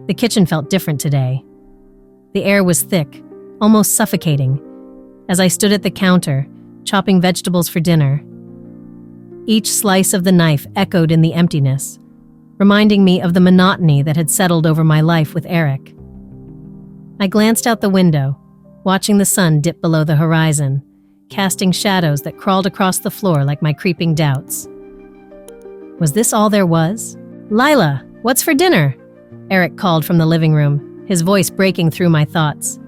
The kitchen felt different today. The air was thick, almost suffocating, as I stood at the counter, chopping vegetables for dinner. Each slice of the knife echoed in the emptiness, reminding me of the monotony that had settled over my life with Eric. I glanced out the window, watching the sun dip below the horizon, casting shadows that crawled across the floor like my creeping doubts. Was this all there was? "Lila, what's for dinner?" Eric called from the living room, his voice breaking through my thoughts.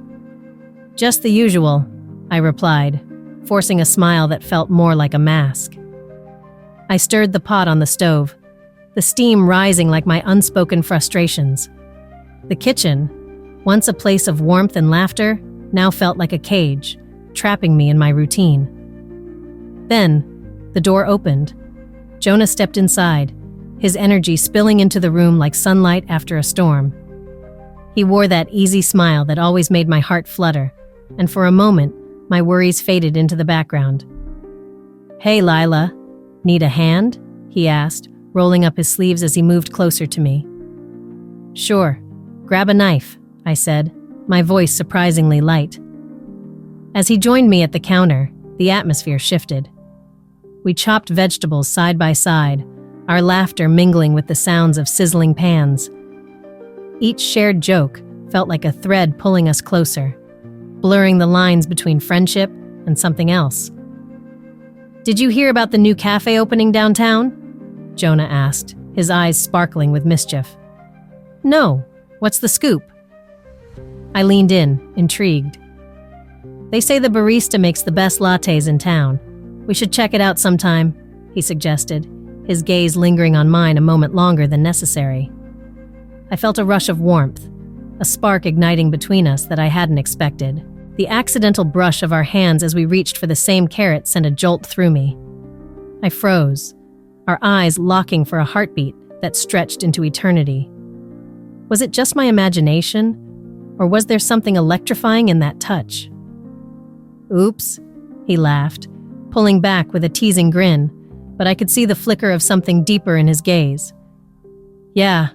"Just the usual," I replied, forcing a smile that felt more like a mask. I stirred the pot on the stove, the steam rising like my unspoken frustrations. The kitchen, once a place of warmth and laughter, now felt like a cage, trapping me in my routine. Then, the door opened. Jonah stepped inside, his energy spilling into the room like sunlight after a storm. He wore that easy smile that always made my heart flutter, and for a moment, my worries faded into the background. "Hey, Lila, need a hand?" he asked, rolling up his sleeves as he moved closer to me. "Sure, grab a knife," I said, my voice surprisingly light. As he joined me at the counter, the atmosphere shifted. We chopped vegetables side by side, our laughter mingling with the sounds of sizzling pans. Each shared joke felt like a thread pulling us closer, blurring the lines between friendship and something else. "Did you hear about the new cafe opening downtown?" Jonah asked, his eyes sparkling with mischief. "No, what's the scoop?" I leaned in, intrigued. "They say the barista makes the best lattes in town. We should check it out sometime," he suggested, his gaze lingering on mine a moment longer than necessary. I felt a rush of warmth, a spark igniting between us that I hadn't expected. The accidental brush of our hands as we reached for the same carrot sent a jolt through me. I froze, our eyes locking for a heartbeat that stretched into eternity. Was it just my imagination, or was there something electrifying in that touch? "Oops," he laughed, pulling back with a teasing grin, but I could see the flicker of something deeper in his gaze. "Yeah,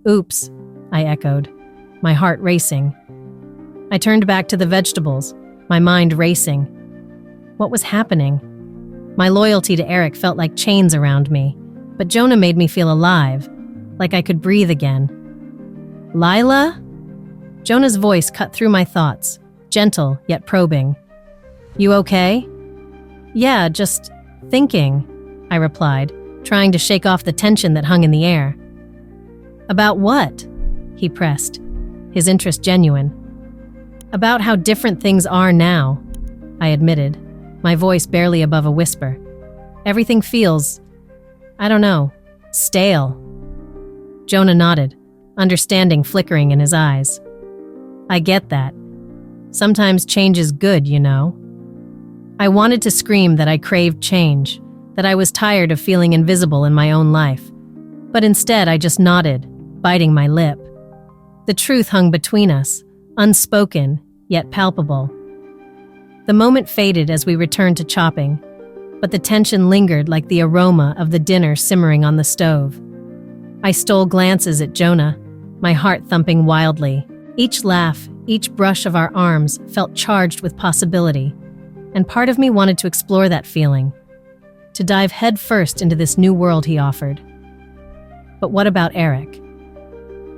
oops," I echoed, my heart racing. I turned back to the vegetables, my mind racing. What was happening? My loyalty to Eric felt like chains around me, but Jonah made me feel alive, like I could breathe again. "Lila?" Jonah's voice cut through my thoughts, gentle yet probing. "You okay?" "Yeah, just thinking," I replied, trying to shake off the tension that hung in the air. "About what?" he pressed, his interest genuine. "About how different things are now," I admitted, my voice barely above a whisper. "Everything feels, I don't know, stale." Jonah nodded, understanding flickering in his eyes. "I get that. Sometimes change is good, you know." I wanted to scream that I craved change, that I was tired of feeling invisible in my own life. But instead I just nodded, biting my lip. The truth hung between us, unspoken, yet palpable. The moment faded as we returned to chopping, but the tension lingered like the aroma of the dinner simmering on the stove. I stole glances at Jonah, my heart thumping wildly. Each laugh, each brush of our arms felt charged with possibility, and part of me wanted to explore that feeling, to dive headfirst into this new world he offered. But what about Eric?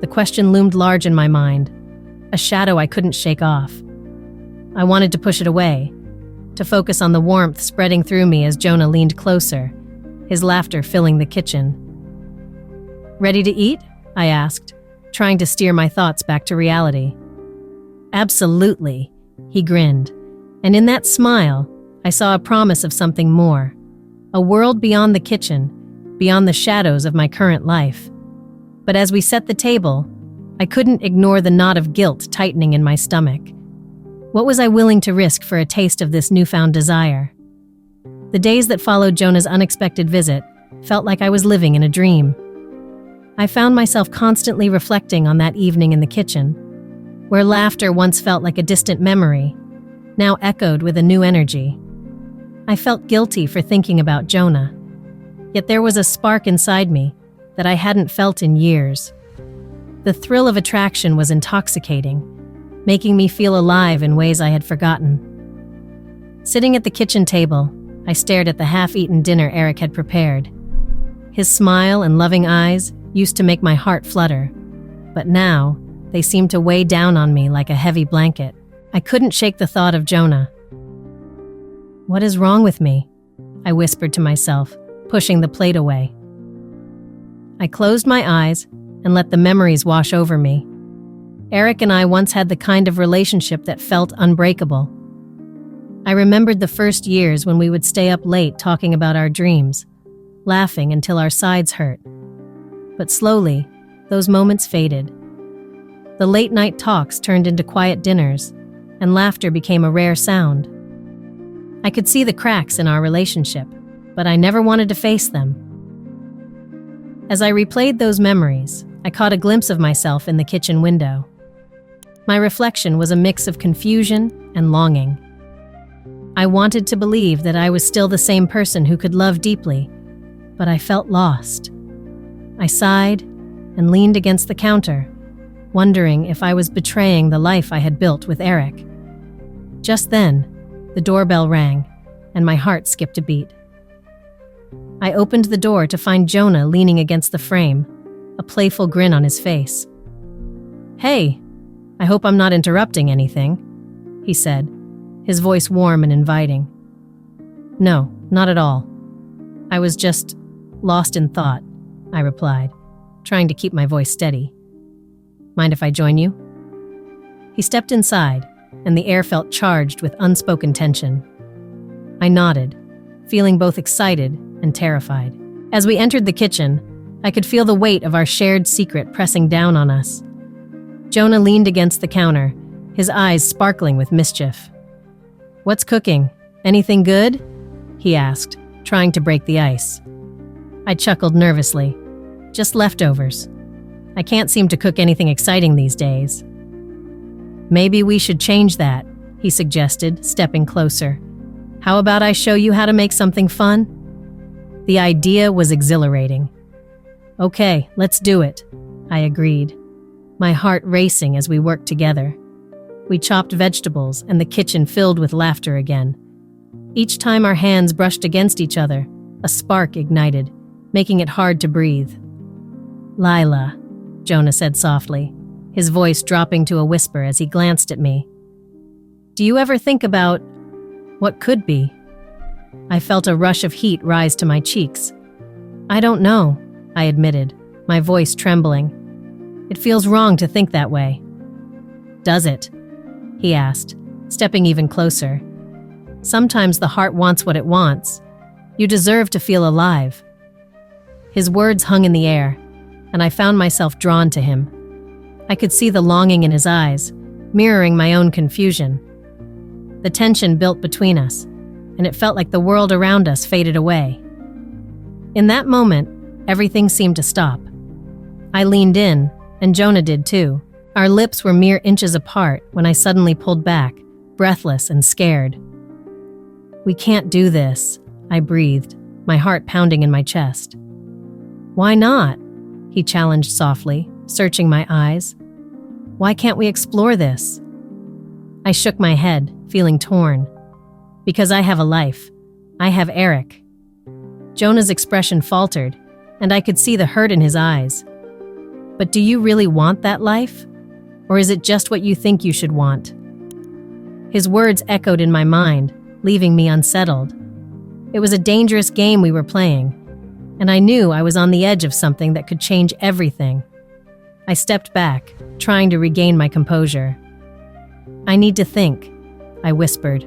The question loomed large in my mind, a shadow I couldn't shake off. I wanted to push it away, to focus on the warmth spreading through me as Jonah leaned closer, his laughter filling the kitchen. "Ready to eat?" I asked, trying to steer my thoughts back to reality. "Absolutely," he grinned, and in that smile, I saw a promise of something more, a world beyond the kitchen, beyond the shadows of my current life. But as we set the table, I couldn't ignore the knot of guilt tightening in my stomach. What was I willing to risk for a taste of this newfound desire? The days that followed Jonah's unexpected visit felt like I was living in a dream. I found myself constantly reflecting on that evening in the kitchen, where laughter once felt like a distant memory, now echoed with a new energy. I felt guilty for thinking about Jonah, yet there was a spark inside me that I hadn't felt in years. The thrill of attraction was intoxicating, making me feel alive in ways I had forgotten. Sitting at the kitchen table, I stared at the half-eaten dinner Eric had prepared. His smile and loving eyes used to make my heart flutter, but now they seemed to weigh down on me like a heavy blanket. I couldn't shake the thought of Jonah. "What is wrong with me?" I whispered to myself, pushing the plate away. I closed my eyes and let the memories wash over me. Eric and I once had the kind of relationship that felt unbreakable. I remembered the first years when we would stay up late talking about our dreams, laughing until our sides hurt. But slowly, those moments faded. The late-night talks turned into quiet dinners, and laughter became a rare sound. I could see the cracks in our relationship, but I never wanted to face them. As I replayed those memories, I caught a glimpse of myself in the kitchen window. My reflection was a mix of confusion and longing. I wanted to believe that I was still the same person who could love deeply, but I felt lost. I sighed and leaned against the counter, wondering if I was betraying the life I had built with Eric. Just then, the doorbell rang, and my heart skipped a beat. I opened the door to find Jonah leaning against the frame, a playful grin on his face. "Hey, I hope I'm not interrupting anything," he said, his voice warm and inviting. "No, not at all. I was just lost in thought," I replied, trying to keep my voice steady. "Mind if I join you?" He stepped inside, and the air felt charged with unspoken tension. I nodded, feeling both excited and terrified. As we entered the kitchen, I could feel the weight of our shared secret pressing down on us. Jonah leaned against the counter, his eyes sparkling with mischief. "What's cooking? Anything good?" he asked, trying to break the ice. I chuckled nervously. "Just leftovers. I can't seem to cook anything exciting these days." "Maybe we should change that," he suggested, stepping closer. "How about I show you how to make something fun?" The idea was exhilarating. "Okay, let's do it," I agreed, my heart racing as we worked together. We chopped vegetables, and the kitchen filled with laughter again. Each time our hands brushed against each other, a spark ignited, making it hard to breathe. "Lila," Jonah said softly, his voice dropping to a whisper as he glanced at me. "Do you ever think about what could be?" I felt a rush of heat rise to my cheeks. "I don't know," I admitted, my voice trembling. "It feels wrong to think that way." "Does it?" he asked, stepping even closer. "Sometimes the heart wants what it wants. You deserve to feel alive." His words hung in the air, and I found myself drawn to him. I could see the longing in his eyes, mirroring my own confusion. The tension built between us, and it felt like the world around us faded away. In that moment, everything seemed to stop. I leaned in, and Jonah did too. Our lips were mere inches apart when I suddenly pulled back, breathless and scared. "We can't do this," I breathed, my heart pounding in my chest. "Why not?" he challenged softly, searching my eyes. "Why can't we explore this?" I shook my head, feeling torn. "Because I have a life. I have Eric." Jonah's expression faltered, and I could see the hurt in his eyes. "But do you really want that life? Or is it just what you think you should want?" His words echoed in my mind, leaving me unsettled. It was a dangerous game we were playing, and I knew I was on the edge of something that could change everything. I stepped back, trying to regain my composure. "I need to think," I whispered,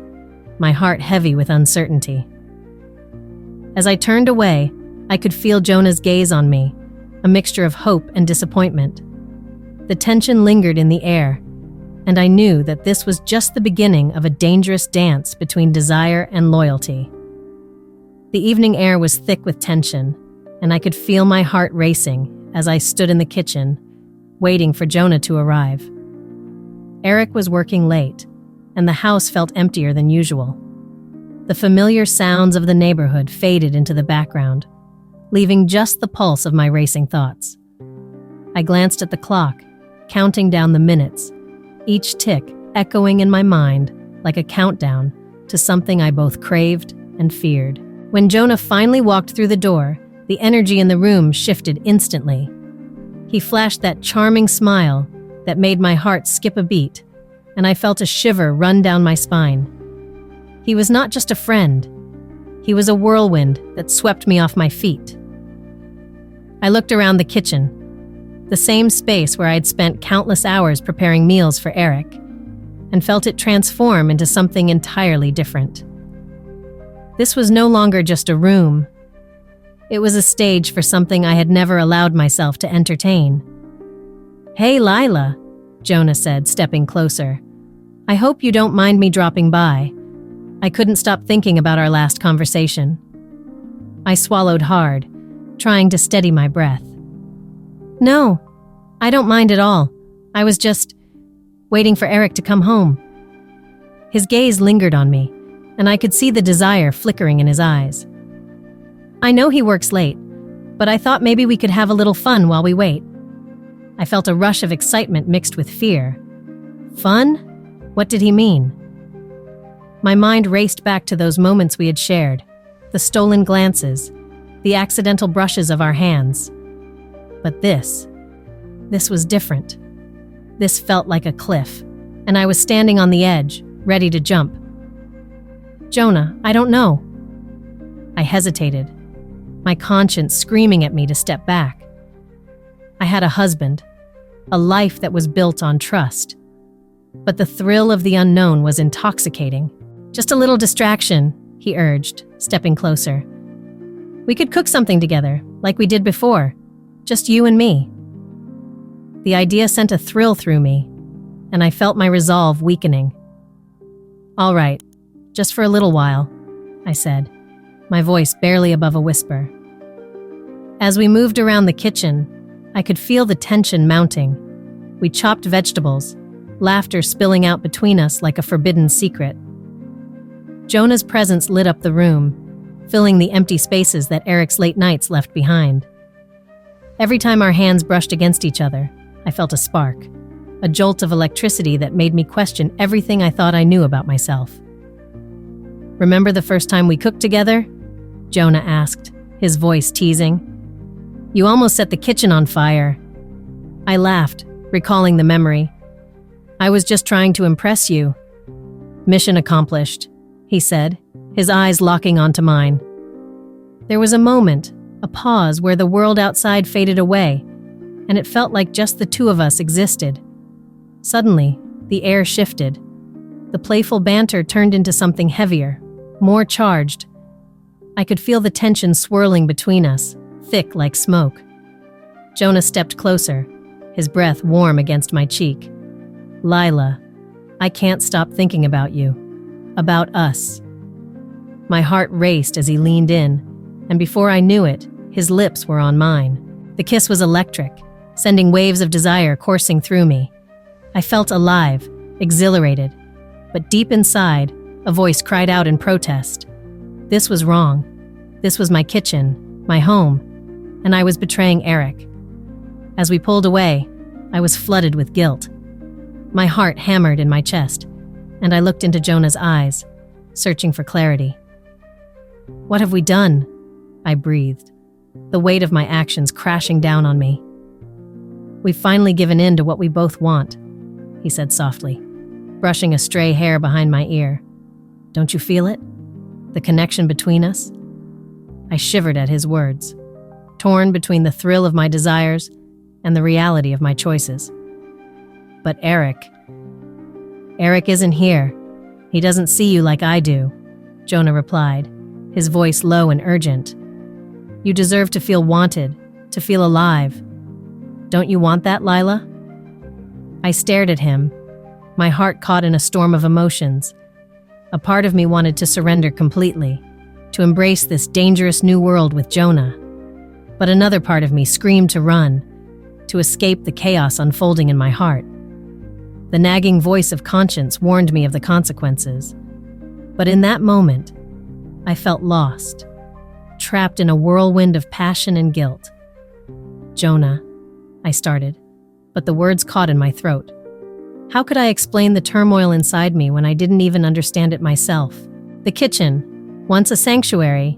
my heart heavy with uncertainty. As I turned away, I could feel Jonah's gaze on me, a mixture of hope and disappointment. The tension lingered in the air, and I knew that this was just the beginning of a dangerous dance between desire and loyalty. The evening air was thick with tension, and I could feel my heart racing as I stood in the kitchen, waiting for Jonah to arrive. Eric was working late, and the house felt emptier than usual. The familiar sounds of the neighborhood faded into the background, leaving just the pulse of my racing thoughts. I glanced at the clock counting down the minutes, each tick echoing in my mind like a countdown to something I both craved and feared. When Jonah finally walked through the door, the energy in the room shifted instantly. He flashed that charming smile that made my heart skip a beat, and I felt a shiver run down my spine. He was not just a friend. He was a whirlwind that swept me off my feet. I looked around the kitchen, the same space where I'd spent countless hours preparing meals for Eric, and felt it transform into something entirely different. This was no longer just a room. It was a stage for something I had never allowed myself to entertain. "Hey, Lila," Jonah said, stepping closer. "I hope you don't mind me dropping by. I couldn't stop thinking about our last conversation." I swallowed hard, trying to steady my breath. "No, I don't mind at all. I was just waiting for Eric to come home." His gaze lingered on me, and I could see the desire flickering in his eyes. "I know he works late, but I thought maybe we could have a little fun while we wait." I felt a rush of excitement mixed with fear. Fun? What did he mean? My mind raced back to those moments we had shared, the stolen glances, the accidental brushes of our hands. But this was different. This felt like a cliff, and I was standing on the edge, ready to jump. "Jonah, I don't know." I hesitated, my conscience screaming at me to step back. I had a husband, a life that was built on trust. But the thrill of the unknown was intoxicating. "Just a little distraction," he urged, stepping closer. "We could cook something together, like we did before, just you and me." The idea sent a thrill through me, and I felt my resolve weakening. "All right, just for a little while," I said, my voice barely above a whisper. As we moved around the kitchen, I could feel the tension mounting. We chopped vegetables, laughter spilling out between us like a forbidden secret. Jonah's presence lit up the room, filling the empty spaces that Eric's late nights left behind. Every time our hands brushed against each other, I felt a spark, a jolt of electricity that made me question everything I thought I knew about myself. "Remember the first time we cooked together?" Jonah asked, his voice teasing. "You almost set the kitchen on fire." I laughed, recalling the memory. "I was just trying to impress you." "Mission accomplished," he said, his eyes locking onto mine. There was a moment, a pause where the world outside faded away, and it felt like just the two of us existed. Suddenly, the air shifted. The playful banter turned into something heavier, more charged. I could feel the tension swirling between us, thick like smoke. Jonah stepped closer, his breath warm against my cheek. "Lila, I can't stop thinking about you. About us." My heart raced as he leaned in, and before I knew it, his lips were on mine. The kiss was electric, sending waves of desire coursing through me. I felt alive, exhilarated, but deep inside, a voice cried out in protest. This was wrong. This was my kitchen, my home, and I was betraying Eric. As we pulled away, I was flooded with guilt. My heart hammered in my chest, and I looked into Jonah's eyes, searching for clarity. "What have we done?" I breathed, the weight of my actions crashing down on me. "We've finally given in to what we both want," he said softly, brushing a stray hair behind my ear. "Don't you feel it? The connection between us?" I shivered at his words, torn between the thrill of my desires and the reality of my choices. "But Eric isn't here. He doesn't see you like I do," Jonah replied, his voice low and urgent. "You deserve to feel wanted, to feel alive. Don't you want that, Lila?" I stared at him, my heart caught in a storm of emotions. A part of me wanted to surrender completely, to embrace this dangerous new world with Jonah. But another part of me screamed to run, to escape the chaos unfolding in my heart. The nagging voice of conscience warned me of the consequences. But in that moment, I felt lost, trapped in a whirlwind of passion and guilt. "Jonah," I started, but the words caught in my throat. How could I explain the turmoil inside me when I didn't even understand it myself? The kitchen, once a sanctuary,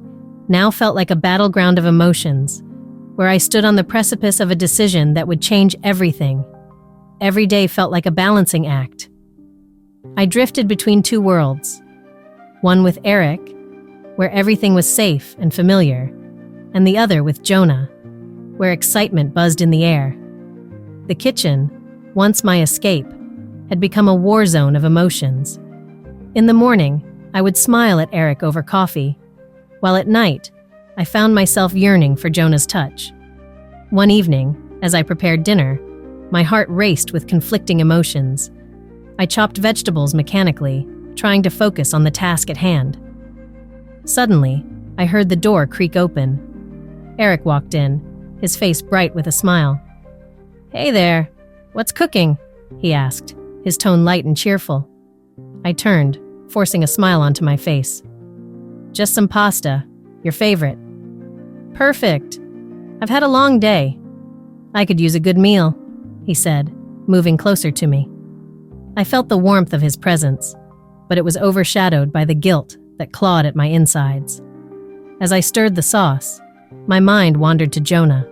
now felt like a battleground of emotions, where I stood on the precipice of a decision that would change everything. Every day felt like a balancing act. I drifted between two worlds, one with Eric, where everything was safe and familiar, and the other with Jonah, where excitement buzzed in the air. The kitchen, once my escape, had become a war zone of emotions. In the morning, I would smile at Eric over coffee, while at night, I found myself yearning for Jonah's touch. One evening, as I prepared dinner, my heart raced with conflicting emotions. I chopped vegetables mechanically, trying to focus on the task at hand. Suddenly, I heard the door creak open. Eric walked in, his face bright with a smile. "Hey there, what's cooking?" he asked, his tone light and cheerful. I turned, forcing a smile onto my face. "Just some pasta, your favorite." "Perfect. I've had a long day. I could use a good meal," he said, moving closer to me. I felt the warmth of his presence, but it was overshadowed by the guilt that clawed at my insides. As I stirred the sauce, my mind wandered to Jonah.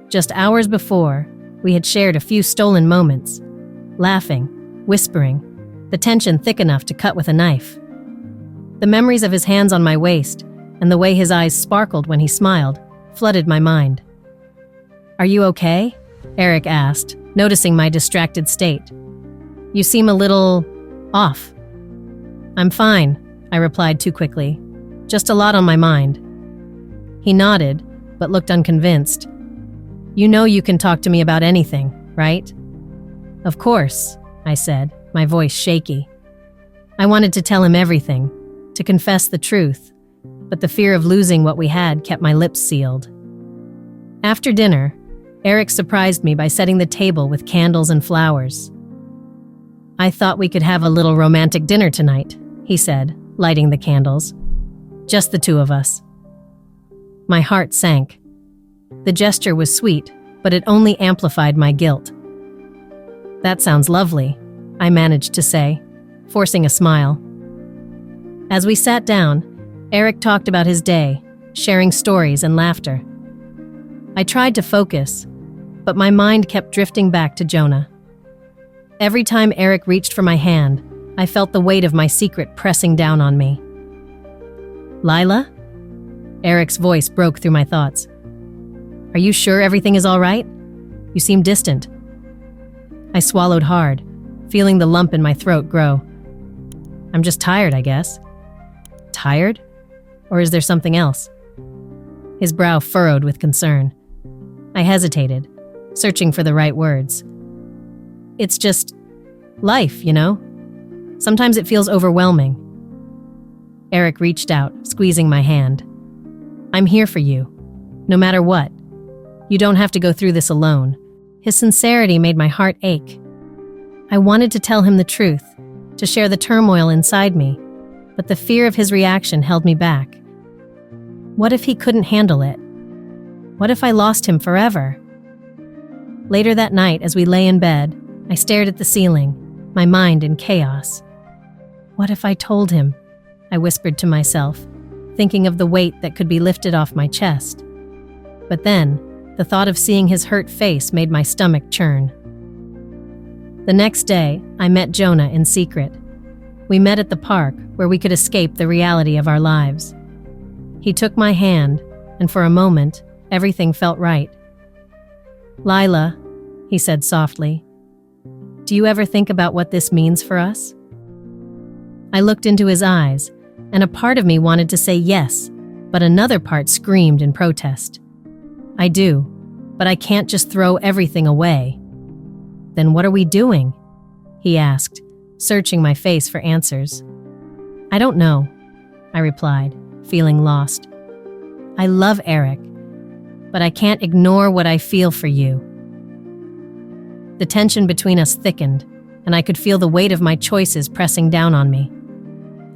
Just hours before, we had shared a few stolen moments, laughing, whispering, the tension thick enough to cut with a knife. The memories of his hands on my waist and the way his eyes sparkled when he smiled flooded my mind. "Are you okay?" Eric asked, noticing my distracted state. "You seem a little off." "I'm fine," I replied too quickly. "Just a lot on my mind." He nodded, but looked unconvinced. "You know you can talk to me about anything, right?" "Of course," I said, my voice shaky. I wanted to tell him everything, to confess the truth, but the fear of losing what we had kept my lips sealed. After dinner, Eric surprised me by setting the table with candles and flowers. "I thought we could have a little romantic dinner tonight," he said, lighting the candles. "Just the two of us." My heart sank. The gesture was sweet, but it only amplified my guilt. "That sounds lovely," I managed to say, forcing a smile. As we sat down, Eric talked about his day, sharing stories and laughter. I tried to focus, but my mind kept drifting back to Jonah. Every time Eric reached for my hand, I felt the weight of my secret pressing down on me. "Lila?" Eric's voice broke through my thoughts. "Are you sure everything is all right? You seem distant." I swallowed hard, feeling the lump in my throat grow. "I'm just tired, I guess." "Tired? Or is there something else?" His brow furrowed with concern. I hesitated, searching for the right words. "It's just life, you know? Sometimes it feels overwhelming." Eric reached out, squeezing my hand. "I'm here for you, no matter what. You don't have to go through this alone." His sincerity made my heart ache. I wanted to tell him the truth, to share the turmoil inside me, but the fear of his reaction held me back. What if he couldn't handle it? What if I lost him forever? Later that night, as we lay in bed, I stared at the ceiling, my mind in chaos. What if I told him? I whispered to myself, thinking of the weight that could be lifted off my chest. But then, the thought of seeing his hurt face made my stomach churn. The next day, I met Jonah in secret. We met at the park where we could escape the reality of our lives. He took my hand, and for a moment, everything felt right. "Lila," he said softly, "do you ever think about what this means for us?" I looked into his eyes, and a part of me wanted to say yes, but another part screamed in protest. "I do, but I can't just throw everything away." "Then what are we doing?" he asked, searching my face for answers. "I don't know," I replied, feeling lost. "I love Eric, but I can't ignore what I feel for you." The tension between us thickened, and I could feel the weight of my choices pressing down on me.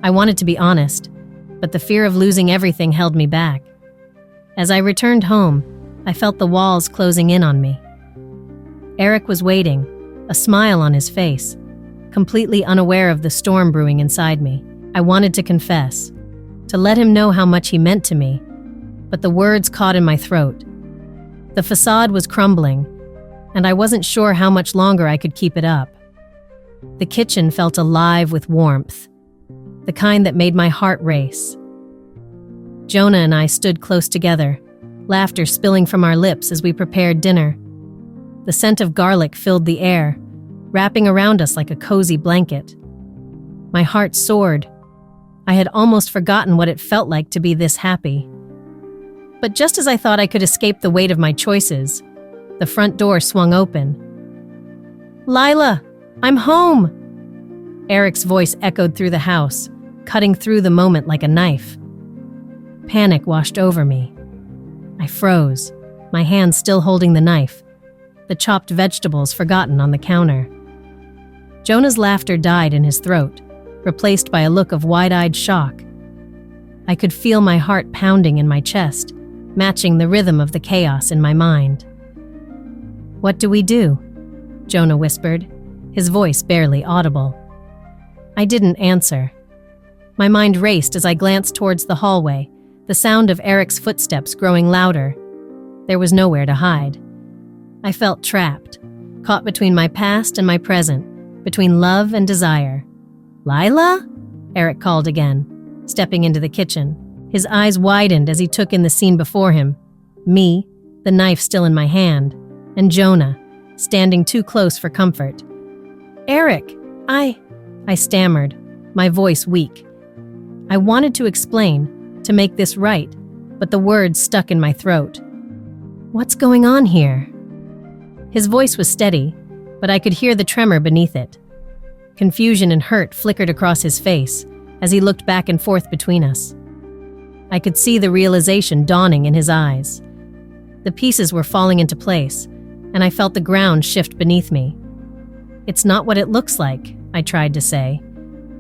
I wanted to be honest, but the fear of losing everything held me back. As I returned home, I felt the walls closing in on me. Eric was waiting, a smile on his face, completely unaware of the storm brewing inside me. I wanted to confess, to let him know how much he meant to me, but the words caught in my throat. The facade was crumbling, and I wasn't sure how much longer I could keep it up. The kitchen felt alive with warmth, the kind that made my heart race. Jonah and I stood close together, laughter spilling from our lips as we prepared dinner. The scent of garlic filled the air, wrapping around us like a cozy blanket. My heart soared. I had almost forgotten what it felt like to be this happy. But just as I thought I could escape the weight of my choices, the front door swung open. "Lila, I'm home!" Eric's voice echoed through the house, cutting through the moment like a knife. Panic washed over me. I froze, my hands still holding the knife, the chopped vegetables forgotten on the counter. Jonah's laughter died in his throat, replaced by a look of wide-eyed shock. I could feel my heart pounding in my chest, matching the rhythm of the chaos in my mind. "What do we do?" Jonah whispered, his voice barely audible. I didn't answer. My mind raced as I glanced towards the hallway, the sound of Eric's footsteps growing louder. There was nowhere to hide. I felt trapped, caught between my past and my present, between love and desire. "Lila?" Eric called again, stepping into the kitchen. His eyes widened as he took in the scene before him. Me, the knife still in my hand, and Jonah, standing too close for comfort. "Eric, I stammered, my voice weak. I wanted to explain, to make this right, but the words stuck in my throat. "What's going on here?" His voice was steady, but I could hear the tremor beneath it. Confusion and hurt flickered across his face as he looked back and forth between us. I could see the realization dawning in his eyes. The pieces were falling into place, and I felt the ground shift beneath me. "It's not what it looks like," I tried to say,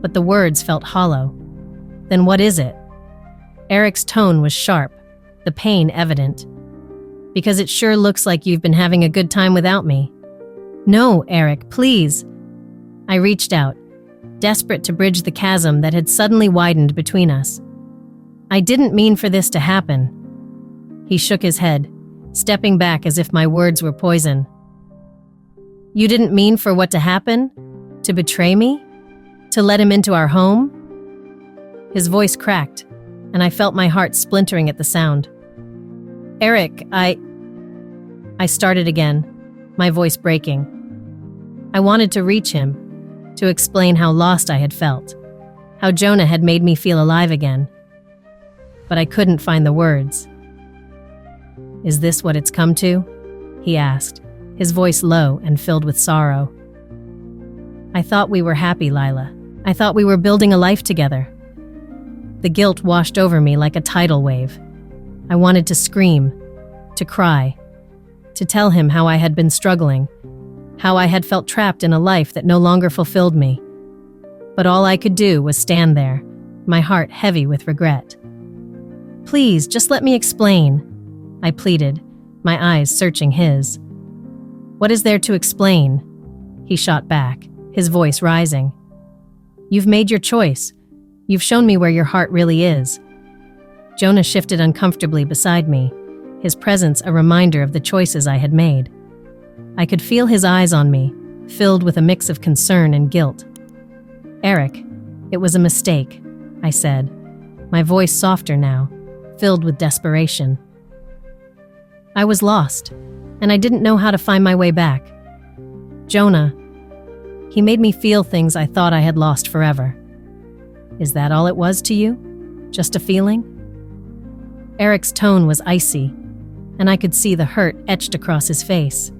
but the words felt hollow. "Then what is it?" Eric's tone was sharp, the pain evident. "Because it sure looks like you've been having a good time without me." "No, Eric, please." I reached out, desperate to bridge the chasm that had suddenly widened between us. "I didn't mean for this to happen." He shook his head, stepping back as if my words were poison. "You didn't mean for what to happen? To betray me? To let him into our home?" His voice cracked, and I felt my heart splintering at the sound. "Eric, I started again, my voice breaking. I wanted to reach him, to explain how lost I had felt, how Jonah had made me feel alive again. But I couldn't find the words. "Is this what it's come to?" he asked, his voice low and filled with sorrow. "I thought we were happy, Lila. I thought we were building a life together." The guilt washed over me like a tidal wave. I wanted to scream, to cry, to tell him how I had been struggling, how I had felt trapped in a life that no longer fulfilled me. But all I could do was stand there, my heart heavy with regret. "Please, just let me explain," I pleaded, my eyes searching his. "What is there to explain?" He shot back, his voice rising. "You've made your choice. You've shown me where your heart really is." Jonah shifted uncomfortably beside me, his presence a reminder of the choices I had made. I could feel his eyes on me, filled with a mix of concern and guilt. "Eric, it was a mistake," I said, my voice softer now, filled with desperation. I was lost, and I didn't know how to find my way back. Jonah, he made me feel things I thought I had lost forever. Is that all it was to you? Just a feeling? Eric's tone was icy, and I could see the hurt etched across his face.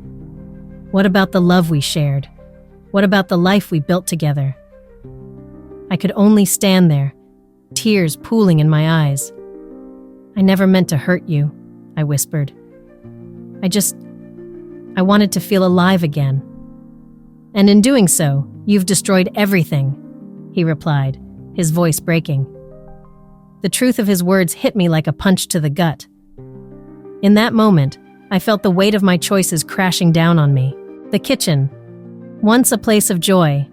What about the love we shared? What about the life we built together? I could only stand there, tears pooling in my eyes. "I never meant to hurt you," I whispered. I wanted to feel alive again." "And in doing so, you've destroyed everything," he replied, his voice breaking. The truth of his words hit me like a punch to the gut. In that moment, I felt the weight of my choices crashing down on me. The kitchen, once a place of joy,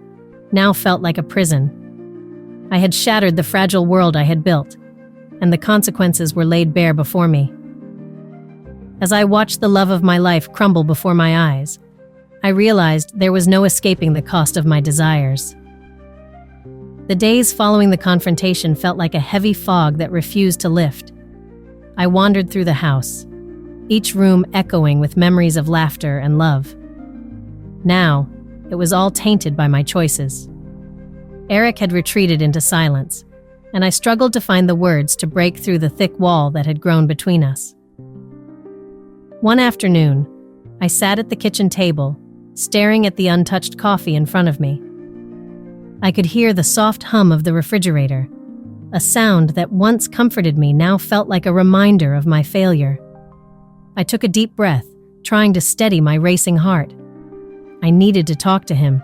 now felt like a prison. I had shattered the fragile world I had built, and the consequences were laid bare before me. As I watched the love of my life crumble before my eyes, I realized there was no escaping the cost of my desires. The days following the confrontation felt like a heavy fog that refused to lift. I wandered through the house, each room echoing with memories of laughter and love. Now, it was all tainted by my choices. Eric had retreated into silence, and I struggled to find the words to break through the thick wall that had grown between us. One afternoon, I sat at the kitchen table, staring at the untouched coffee in front of me. I could hear the soft hum of the refrigerator, a sound that once comforted me now felt like a reminder of my failure. I took a deep breath, trying to steady my racing heart. I needed to talk to him.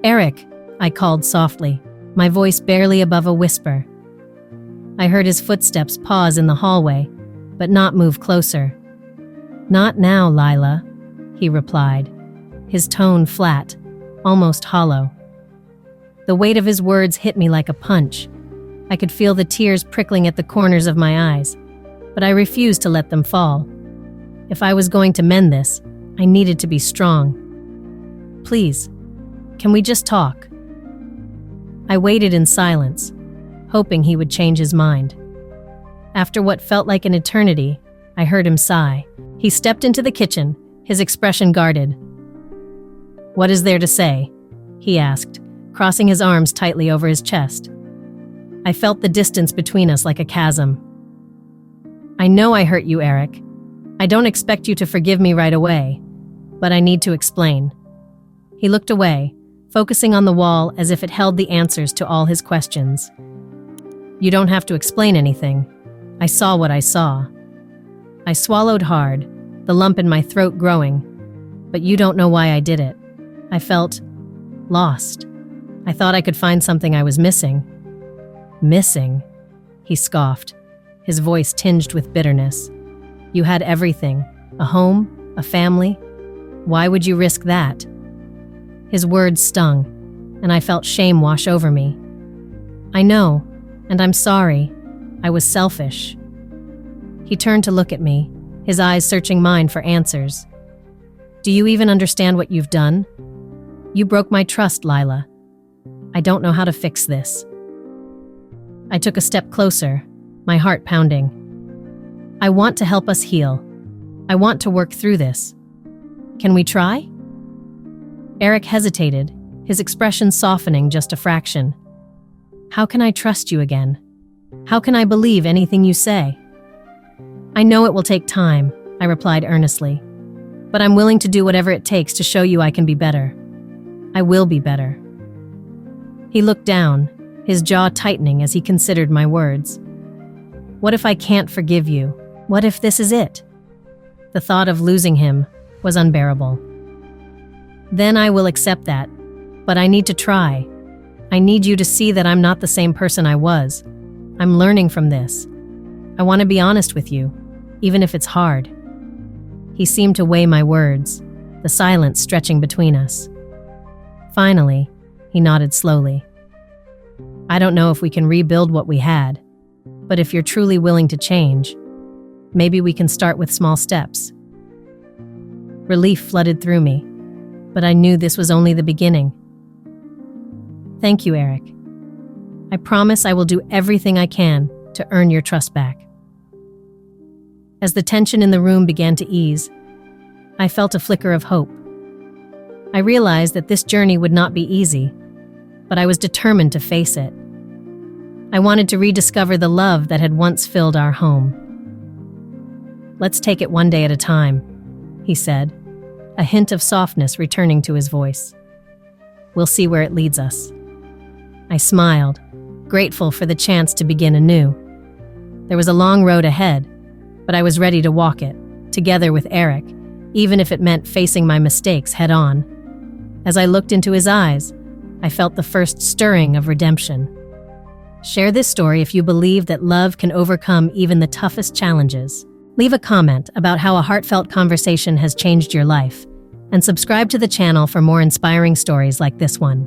"Eric," I called softly, my voice barely above a whisper. I heard his footsteps pause in the hallway, but not move closer. "Not now, Lila," he replied, his tone flat, almost hollow. The weight of his words hit me like a punch. I could feel the tears prickling at the corners of my eyes, but I refused to let them fall. If I was going to mend this, I needed to be strong. "Please, can we just talk?" I waited in silence, hoping he would change his mind. After what felt like an eternity, I heard him sigh. He stepped into the kitchen, his expression guarded. "What is there to say?" he asked, crossing his arms tightly over his chest. I felt the distance between us like a chasm. "I know I hurt you, Eric. I don't expect you to forgive me right away, but I need to explain." He looked away, focusing on the wall as if it held the answers to all his questions. "You don't have to explain anything. I saw what I saw." I swallowed hard, the lump in my throat growing, but you don't know why I did it. I felt lost. I thought I could find something I was missing. "Missing?" he scoffed, his voice tinged with bitterness. "You had everything, a home, a family. Why would you risk that?" His words stung, and I felt shame wash over me. "I know, and I'm sorry. I was selfish." He turned to look at me, his eyes searching mine for answers. "Do you even understand what you've done? You broke my trust, Lila. I don't know how to fix this." I took a step closer, my heart pounding. "I want to help us heal. I want to work through this. Can we try?" Eric hesitated, his expression softening just a fraction. "How can I trust you again? How can I believe anything you say?" "I know it will take time," I replied earnestly, "but I'm willing to do whatever it takes to show you I can be better. I will be better." He looked down, his jaw tightening as he considered my words. "What if I can't forgive you? What if this is it?" The thought of losing him was unbearable. "Then I will accept that, but I need to try. I need you to see that I'm not the same person I was. I'm learning from this. I want to be honest with you, even if it's hard." He seemed to weigh my words, the silence stretching between us. Finally, he nodded slowly. "I don't know if we can rebuild what we had, but if you're truly willing to change, maybe we can start with small steps." Relief flooded through me, but I knew this was only the beginning. "Thank you, Eric. I promise I will do everything I can to earn your trust back." As the tension in the room began to ease, I felt a flicker of hope. I realized that this journey would not be easy, but I was determined to face it. I wanted to rediscover the love that had once filled our home. "Let's take it one day at a time," he said, a hint of softness returning to his voice. "We'll see where it leads us." I smiled, grateful for the chance to begin anew. There was a long road ahead, but I was ready to walk it, together with Eric, even if it meant facing my mistakes head on. As I looked into his eyes, I felt the first stirring of redemption. Share this story if you believe that love can overcome even the toughest challenges. Leave a comment about how a heartfelt conversation has changed your life, and subscribe to the channel for more inspiring stories like this one.